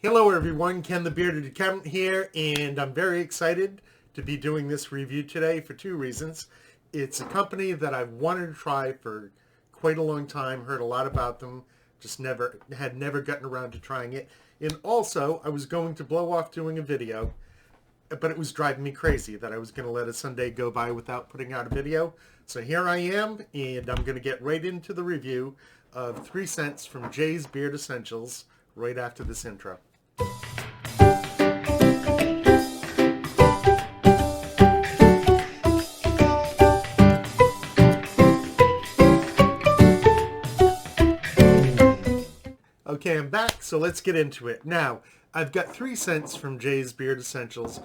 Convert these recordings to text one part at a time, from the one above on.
Hello everyone, Ken the Bearded Accountant here, and I'm very excited to be doing this review today for two reasons. It's a company that I've wanted to try for quite a long time, heard a lot about them, just never gotten around to trying it. And also, I was going to blow off doing a video, but it was driving me crazy that I was going to let a Sunday go by without putting out a video. So here I am, and I'm going to get right into the review of 3 cents from Jay's Beard Essentials right after this intro. Okay, I'm back, so let's get into it. Now, I've got 3 cents from Jay's Beard Essentials.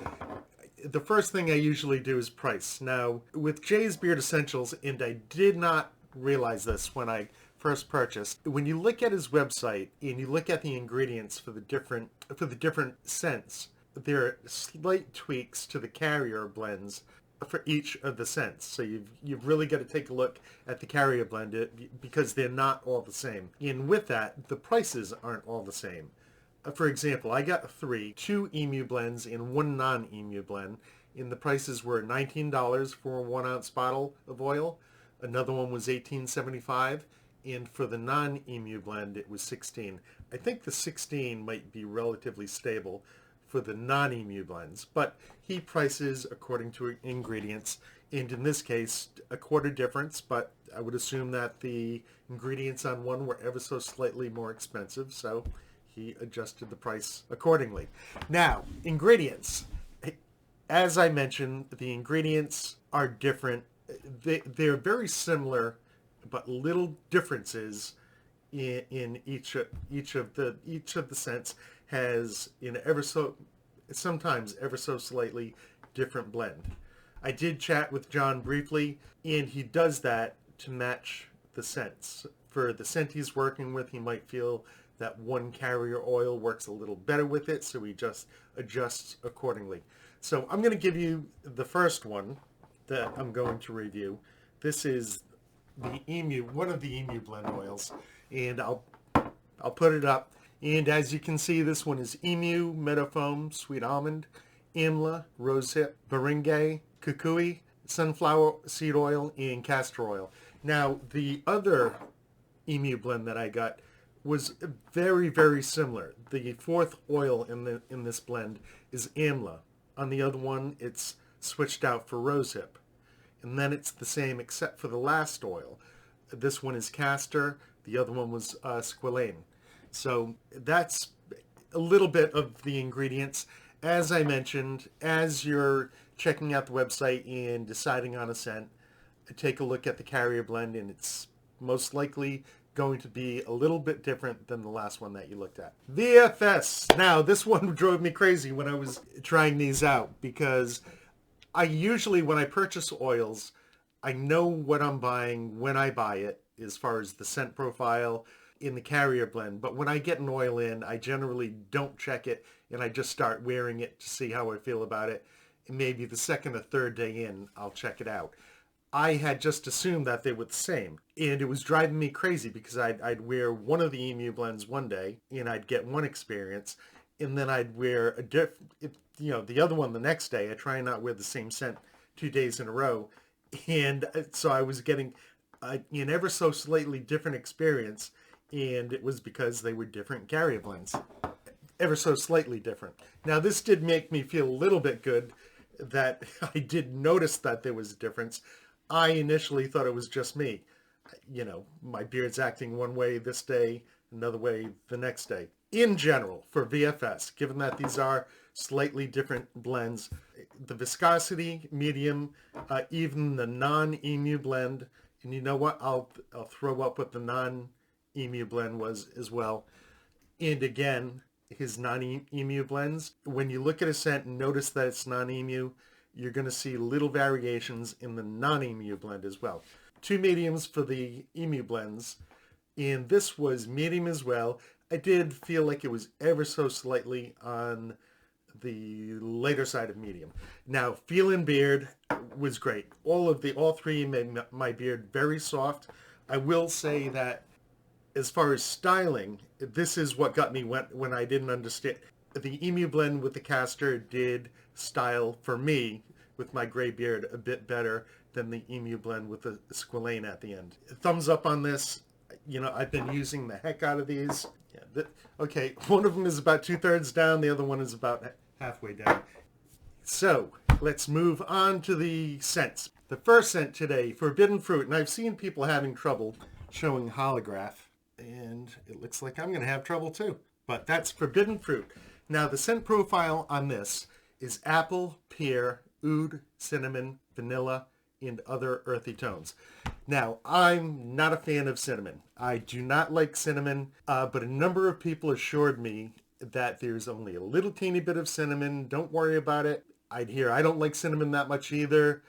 The first thing I usually do is price. Now, with Jay's Beard Essentials, and I did not realize this when I first purchased, when you look at his website and you look at the ingredients for the different scents, there are slight tweaks to the carrier blends for each of the scents. So you've really got to take a look at the carrier blend because they're not all the same. And with that, the prices aren't all the same. For example, I got two emu blends and one non-emu blend, and the prices were $19 for a 1 ounce bottle of oil. Another one was $18.75, and for the non-emu blend, it was $16. I think the 16 might be relatively stable for the non-emu blends, but he prices according to ingredients, and in this case, a quarter difference, but I would assume that the ingredients on one were ever so slightly more expensive, so he adjusted the price accordingly. Now, ingredients. As I mentioned, the ingredients are different. They're very similar, but little differences in each of the scents has sometimes ever so slightly different blend. I did chat with John briefly, and he does that to match the scents. For the scent he's working with, he might feel that one carrier oil works a little better with it, so he just adjusts accordingly. So I'm going to give you the first one that I'm going to review. This is one of the emu blend oils, and I'll put it up. And as you can see, this one is emu, meadowfoam, sweet almond, amla, rosehip, barangay, kukui, sunflower seed oil, and castor oil. Now, the other emu blend that I got was very, very similar. The fourth oil in this blend is amla. On the other one, it's switched out for rosehip. And then it's the same except for the last oil. This one is castor. The other one was squalane. So that's a little bit of the ingredients. As I mentioned, as you're checking out the website and deciding on a scent, take a look at the carrier blend, and it's most likely going to be a little bit different than the last one that you looked at. VFS. Now, this one drove me crazy when I was trying these out because I usually, when I purchase oils, I know what I'm buying when I buy it as far as the scent profile in the carrier blend. But when I get an oil in, I generally don't check it, and I just start wearing it to see how I feel about it. And maybe the second or third day in, I'll check it out. I had just assumed that they were the same, and it was driving me crazy because I'd wear one of the emu blends one day, and I'd get one experience, and then I'd wear the other one the next day. I try and not wear the same scent 2 days in a row, and so I was getting an ever so slightly different experience, and it was because they were different carrier blends, ever so slightly different. Now, this did make me feel a little bit good that I did notice that there was a difference. I initially thought it was just me. My beard's acting one way this day, another way the next day. In general, for VFS, given that these are slightly different blends, the viscosity, medium, even the non-emu blend, and you know what? I'll throw up what the non-emu blend was as well. And again, his non-emu blends, when you look at a scent and notice that it's non-emu, you're going to see little variations in the non-emu blend as well. 2 mediums for the emu blends, and this was medium as well. I did feel like it was ever so slightly on the later side of medium. Now, feeling beard was great. All three made my beard very soft. I will say that As far as styling, this is what got me when I didn't understand. The Emu blend with the castor did style for me with my gray beard a bit better than the Emu blend with the squalane at the end. Thumbs up on this. You know, I've been using the heck out of these. Yeah, okay, one of them is about 2/3 down, the other one is about halfway down. So let's move on to the scents. The first scent today, Forbidden Fruit, and I've seen people having trouble showing holograph, and it looks like I'm going to have trouble too. But that's Forbidden Fruit. Now the scent profile on this is apple, pear, oud, cinnamon, vanilla, and other earthy tones. Now, I'm not a fan of cinnamon. I do not like cinnamon, but a number of people assured me that there's only a little teeny bit of cinnamon. Don't worry about it. I'd hear I don't like cinnamon that much either,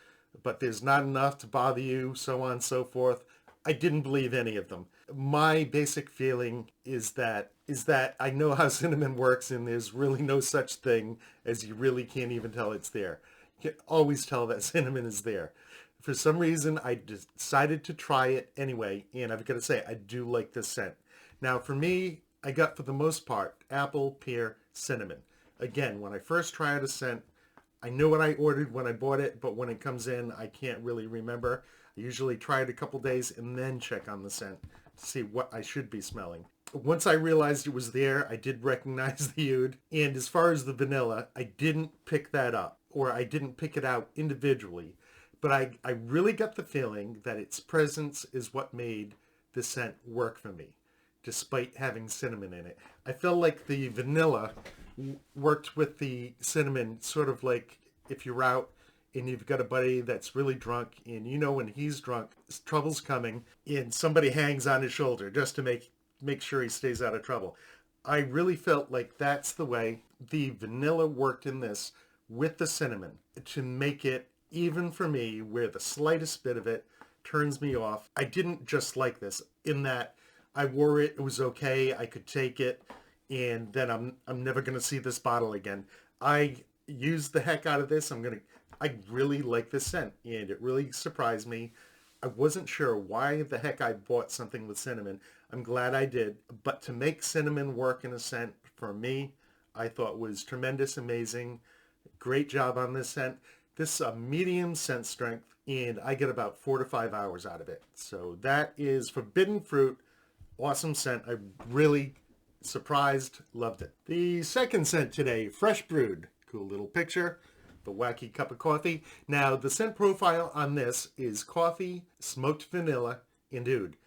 but there's not enough to bother you, so on and so forth. I didn't believe any of them. My basic feeling is that I know how cinnamon works, and there's really no such thing as you really can't even tell it's there. You can always tell that cinnamon is there. For some reason, I decided to try it anyway, and I've got to say, I do like this scent. Now, for me, I got, for the most part, apple, pear, cinnamon. Again, when I first try out a scent, I know what I ordered when I bought it, but when it comes in, I can't really remember. I usually try it a couple days and then check on the scent to see what I should be smelling. Once I realized it was there, I did recognize the oud. And as far as the vanilla, I didn't pick that up, or I didn't pick it out individually. But I really got the feeling that its presence is what made the scent work for me, despite having cinnamon in it. I felt like the vanilla worked with the cinnamon, sort of like if you're out and you've got a buddy that's really drunk, and you know when he's drunk, trouble's coming, and somebody hangs on his shoulder just to make sure he stays out of trouble. I really felt like that's the way the vanilla worked in this with the cinnamon to make it, even for me, where the slightest bit of it turns me off. I didn't just like this in that I wore it, it was okay, I could take it, and then I'm never going to see this bottle again. I used the heck out of this. I really like this scent, and it really surprised me. I wasn't sure why the heck I bought something with cinnamon. I'm glad I did, but to make cinnamon work in a scent, for me, I thought was tremendous, amazing. Great job on this scent. This is a medium scent strength, and I get about 4 to 5 hours out of it. So that is Forbidden Fruit. Awesome scent. I really surprised, loved it. The second scent today, Fresh Brewed. Cool little picture. The wacky cup of coffee. Now, the scent profile on this is coffee, smoked vanilla, and oud.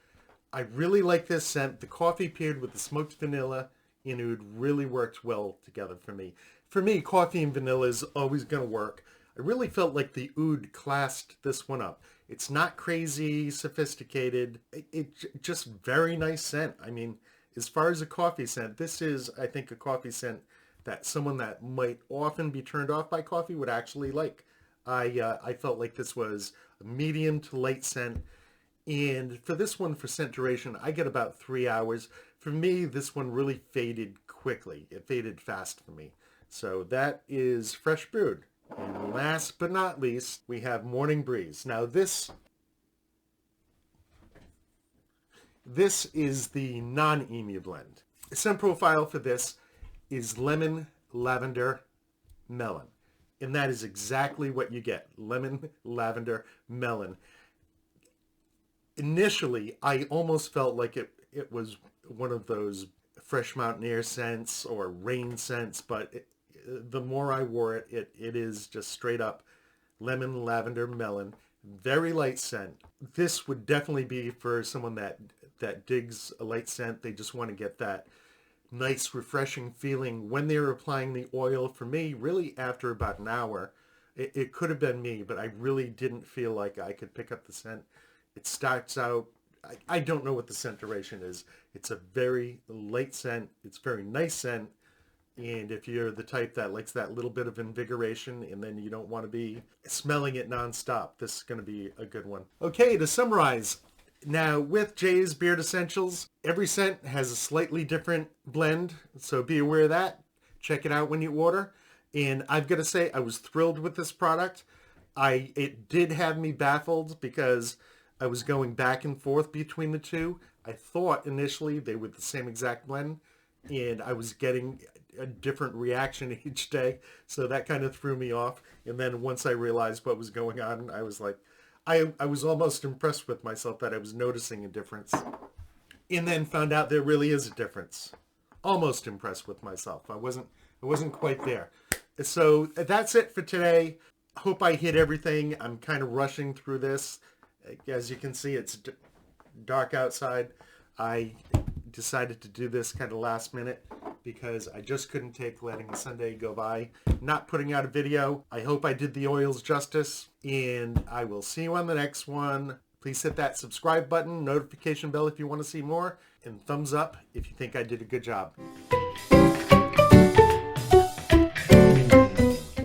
I really like this scent. The coffee paired with the smoked vanilla and oud really worked well together for me. For me, coffee and vanilla is always going to work. I really felt like the oud classed this one up. It's not crazy, sophisticated. It's just very nice scent. I mean, as far as a coffee scent, this is, I think, a coffee scent that someone that might often be turned off by coffee would actually like. I felt like this was a medium to light scent. And for this one, for scent duration, I get about 3 hours. For me, this one really faded quickly. It faded fast for me. So that is Fresh Brewed. And last but not least, we have Morning Breeze. Now this is the non-Emu blend. The scent profile for this is lemon, lavender, melon. And that is exactly what you get. Lemon, lavender, melon. Initially, I almost felt like it was one of those fresh mountain air scents or rain scents, but the more I wore it, it is just straight up lemon, lavender, melon. Very light scent. This would definitely be for someone that digs a light scent. They just want to get that nice, refreshing feeling when they're applying the oil. For me, really after about an hour, it could have been me, but I really didn't feel like I could pick up the scent. It starts out, I don't know what the scent duration is. It's a very light scent. It's very nice scent. And if you're the type that likes that little bit of invigoration and then you don't want to be smelling it nonstop, this is going to be a good one. Okay, to summarize, now with Jay's Beard Essentials, every scent has a slightly different blend, so be aware of that. Check it out when you order. And I've got to say, I was thrilled with this product. It did have me baffled because I was going back and forth between the two. I thought initially they were the same exact blend, and I was getting a different reaction each day, so that kind of threw me off. And then once I realized what was going on, I was like, I was almost impressed with myself that I was noticing a difference. And then found out there really is a difference. Almost impressed with myself. I wasn't quite there. So that's it for today. Hope I hit everything. I'm kind of rushing through this. As you can see, it's dark outside. I decided to do this kind of last minute because I just couldn't take letting Sunday go by, not putting out a video. I hope I did the oils justice, and I will see you on the next one. Please hit that subscribe button, notification bell if you want to see more, and thumbs up if you think I did a good job.